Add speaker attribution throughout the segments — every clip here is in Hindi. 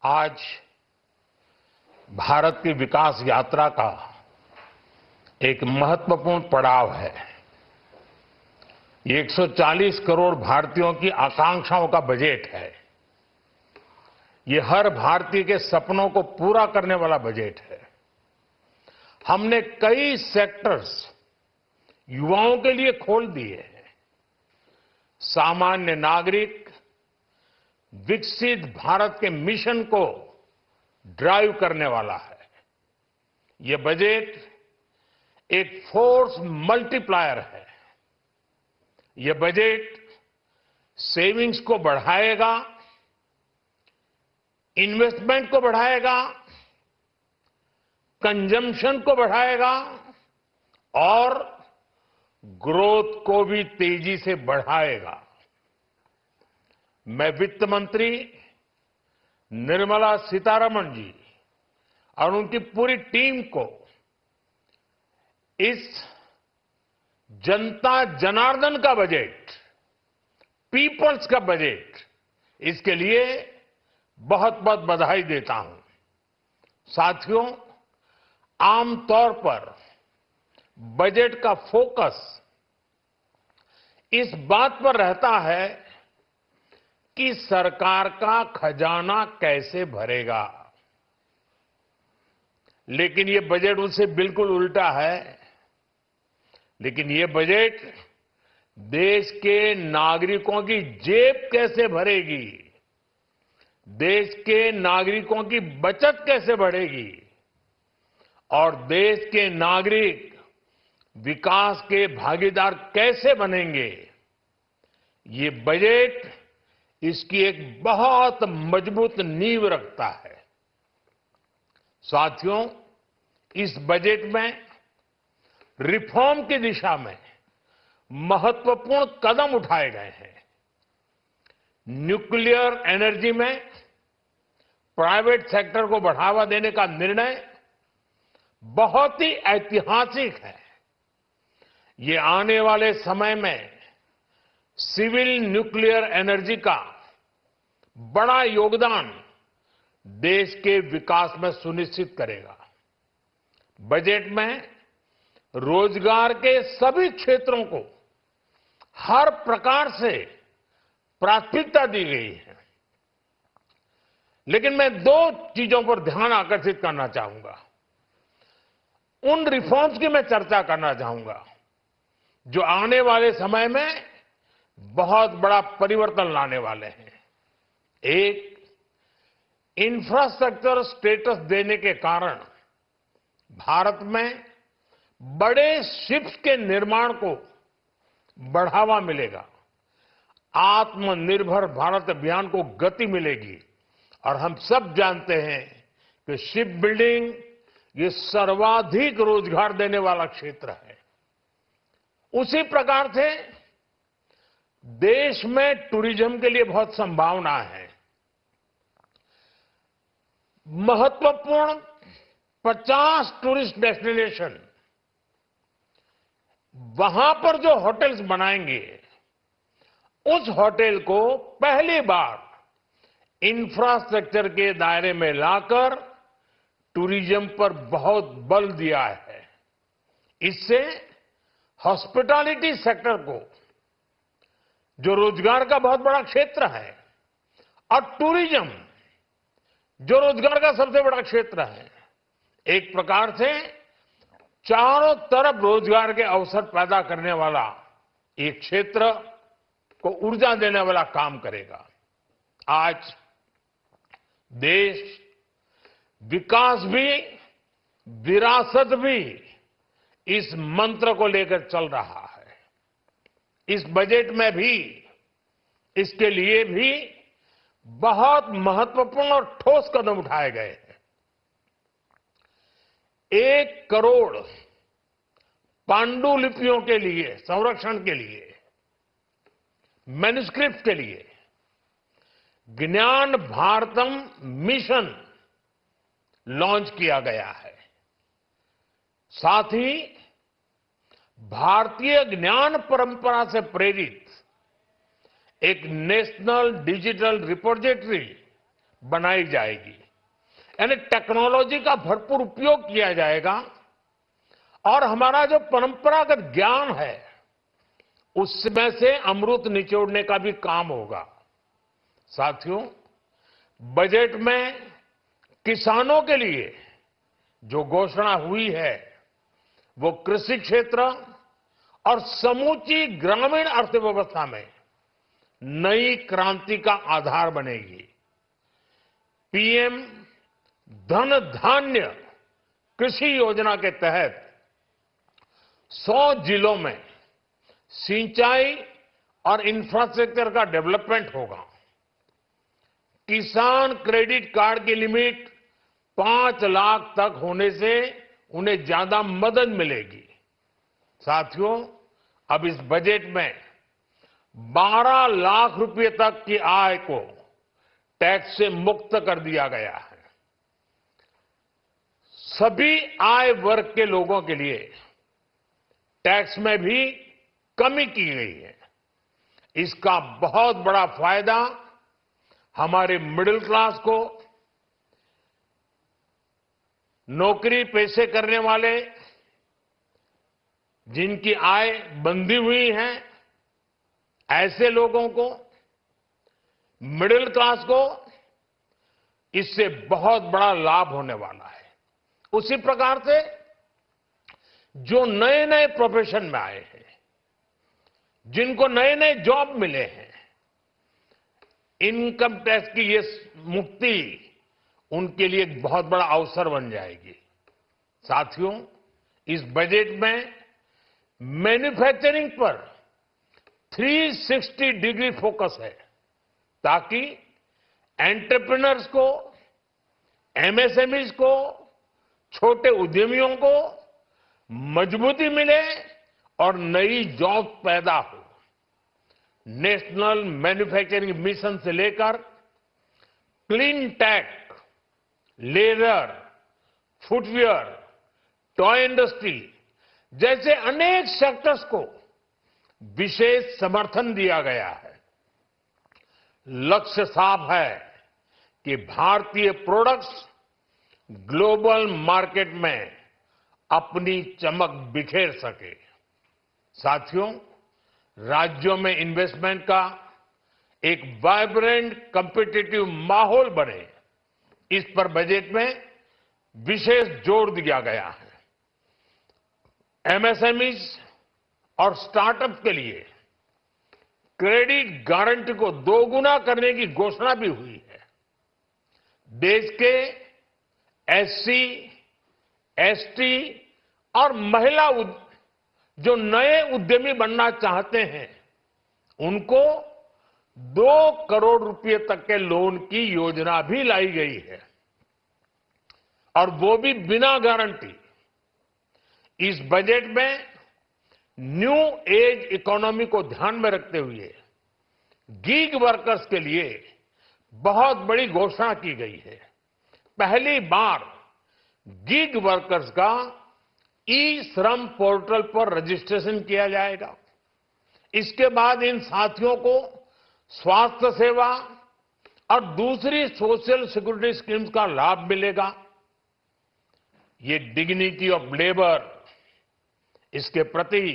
Speaker 1: आज भारत की विकास यात्रा का एक महत्वपूर्ण पड़ाव है। ये 140 करोड़ भारतीयों की आकांक्षाओं का बजट है। ये हर भारतीय के सपनों को पूरा करने वाला बजट है। हमने कई सेक्टर्स युवाओं के लिए खोल दिए हैं। सामान्य नागरिक विकसित भारत के मिशन को ड्राइव करने वाला है। ये बजट एक फोर्स मल्टीप्लायर है। ये बजट सेविंग्स को बढ़ाएगा, इन्वेस्टमेंट को बढ़ाएगा, कंजम्पशन को बढ़ाएगा और ग्रोथ को भी तेजी से बढ़ाएगा। मैं वित्त मंत्री निर्मला सीतारमण जी और उनकी पूरी टीम को इस जनता जनार्दन का बजट, पीपल्स का बजट, इसके लिए बहुत बहुत बधाई देता हूं। साथियों, आमतौर पर बजट का फोकस इस बात पर रहता है कि सरकार का खजाना कैसे भरेगा, लेकिन ये बजट उससे बिल्कुल उल्टा है। लेकिन ये बजट देश के नागरिकों की जेब कैसे भरेगी, देश के नागरिकों की बचत कैसे बढ़ेगी और देश के नागरिक विकास के भागीदार कैसे बनेंगे, ये बजट इसकी एक बहुत मजबूत नींव रखता है। साथियों, इस बजट में रिफॉर्म की दिशा में महत्वपूर्ण कदम उठाए गए हैं। न्यूक्लियर एनर्जी में प्राइवेट सेक्टर को बढ़ावा देने का निर्णय बहुत ही ऐतिहासिक है। ये आने वाले समय में सिविल न्यूक्लियर एनर्जी का बड़ा योगदान देश के विकास में सुनिश्चित करेगा। बजट में रोजगार के सभी क्षेत्रों को हर प्रकार से प्राथमिकता दी गई है। लेकिन मैं दो चीजों पर ध्यान आकर्षित करना चाहूंगा। उन रिफॉर्म्स की मैं चर्चा करना चाहूंगा जो आने वाले समय में बहुत बड़ा परिवर्तन लाने वाले हैं। एक, इंफ्रास्ट्रक्चर स्टेटस देने के कारण भारत में बड़े शिप्स के निर्माण को बढ़ावा मिलेगा। आत्मनिर्भर भारत अभियान को गति मिलेगी और हम सब जानते हैं कि शिप बिल्डिंग ये सर्वाधिक रोजगार देने वाला क्षेत्र है। उसी प्रकार से देश में टूरिज्म के लिए बहुत संभावना है। महत्वपूर्ण 50 टूरिस्ट डेस्टिनेशन, वहां पर जो होटल्स बनाएंगे, उस होटल को पहली बार इंफ्रास्ट्रक्चर के दायरे में लाकर टूरिज्म पर बहुत बल दिया है। इससे हॉस्पिटैलिटी सेक्टर को, जो रोजगार का बहुत बड़ा क्षेत्र है, और टूरिज्म जो रोजगार का सबसे बड़ा क्षेत्र है, एक प्रकार से चारों तरफ रोजगार के अवसर पैदा करने वाला एक क्षेत्र को ऊर्जा देने वाला काम करेगा। आज देश विकास भी, विरासत भी, इस मंत्र को लेकर चल रहा है। इस बजट में भी इसके लिए भी बहुत महत्वपूर्ण और ठोस कदम उठाए गए हैं। 1 करोड़ पांडुलिपियों के लिए संरक्षण के लिए, मैन्युस्क्रिप्ट के लिए ज्ञान भारतम मिशन लॉन्च किया गया है। साथ ही भारतीय ज्ञान परंपरा से प्रेरित एक नेशनल डिजिटल रिपोजिटरी बनाई जाएगी, यानी टेक्नोलॉजी का भरपूर उपयोग किया जाएगा और हमारा जो परंपरागत ज्ञान है उसमें से अमृत निचोड़ने का भी काम होगा। साथियों, बजट में किसानों के लिए जो घोषणा हुई है वो कृषि क्षेत्र और समूची ग्रामीण अर्थव्यवस्था में नई क्रांति का आधार बनेगी। पीएम धन धान्य कृषि योजना के तहत 100 जिलों में सिंचाई और इंफ्रास्ट्रक्चर का डेवलपमेंट होगा। किसान क्रेडिट कार्ड की लिमिट 5 लाख तक होने से उन्हें ज्यादा मदद मिलेगी। साथियों, अब इस बजट में 12 लाख रुपए तक की आय को टैक्स से मुक्त कर दिया गया है। सभी आय वर्ग के लोगों के लिए टैक्स में भी कमी की गई है। इसका बहुत बड़ा फायदा हमारे मिडिल क्लास को, नौकरी पेशे करने वाले जिनकी आय बंधी हुई है ऐसे लोगों को, मिडिल क्लास को इससे बहुत बड़ा लाभ होने वाला है। उसी प्रकार से जो नए नए प्रोफेशन में आए हैं, जिनको नए नए जॉब मिले हैं, इनकम टैक्स की ये मुक्ति उनके लिए एक बहुत बड़ा अवसर बन जाएगी। साथियों, इस बजट में मैन्युफैक्चरिंग पर 360 डिग्री फोकस है ताकि एंटरप्रेन्योर्स को, एमएसएमईज को, छोटे उद्यमियों को मजबूती मिले और नई जॉब पैदा हो। नेशनल मैन्युफैक्चरिंग मिशन से लेकर clean tech, leather, footwear, toy industry जैसे अनेक सेक्टर्स को विशेष समर्थन दिया गया है। लक्ष्य साफ है कि भारतीय प्रोडक्ट्स ग्लोबल मार्केट में अपनी चमक बिखेर सके। साथियों, राज्यों में इन्वेस्टमेंट का एक वाइब्रेंट कॉम्पिटिटिव माहौल बने, इस पर बजट में विशेष जोर दिया गया है। एमएसएमईज और स्टार्टअप के लिए क्रेडिट गारंटी को दोगुना करने की घोषणा भी हुई है। देश के एससी, एसटी और महिला जो नए उद्यमी बनना चाहते हैं उनको 2 करोड़ रुपए तक के लोन की योजना भी लाई गई है और वो भी बिना गारंटी। इस बजट में न्यू एज इकोनॉमी को ध्यान में रखते हुए गीग वर्कर्स के लिए बहुत बड़ी घोषणा की गई है। पहली बार गीग वर्कर्स का ई श्रम पोर्टल पर रजिस्ट्रेशन किया जाएगा। इसके बाद इन साथियों को स्वास्थ्य सेवा और दूसरी सोशल सिक्योरिटी स्कीम्स का लाभ मिलेगा। ये डिग्निटी ऑफ लेबर, इसके प्रति,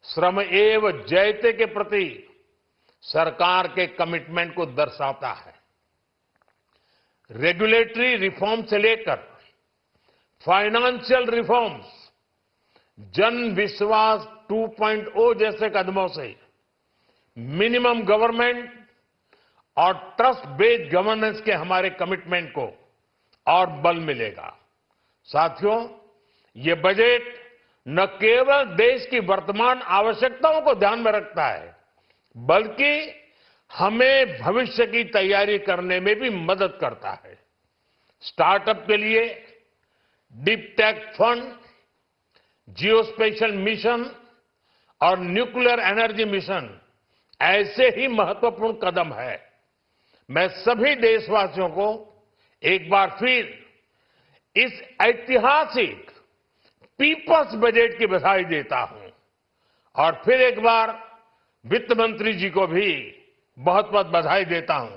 Speaker 1: श्रम एव जयते के प्रति सरकार के कमिटमेंट को दर्शाता है। रेगुलेटरी रिफॉर्म से लेकर फाइनेंशियल रिफॉर्म्स, जन विश्वास 2.0 जैसे कदमों से मिनिमम गवर्नमेंट और ट्रस्ट बेस्ड गवर्नेंस के हमारे कमिटमेंट को और बल मिलेगा। साथियों, ये बजट न केवल देश की वर्तमान आवश्यकताओं को ध्यान में रखता है बल्कि हमें भविष्य की तैयारी करने में भी मदद करता है। स्टार्टअप के लिए deep tech fund, geospatial mission और न्यूक्लियर एनर्जी मिशन ऐसे ही महत्वपूर्ण कदम है। मैं सभी देशवासियों को एक बार फिर इस ऐतिहासिक पीपल्स बजट की बधाई देता हूं और फिर एक बार वित्त मंत्री जी को भी बहुत बहुत बधाई देता हूं।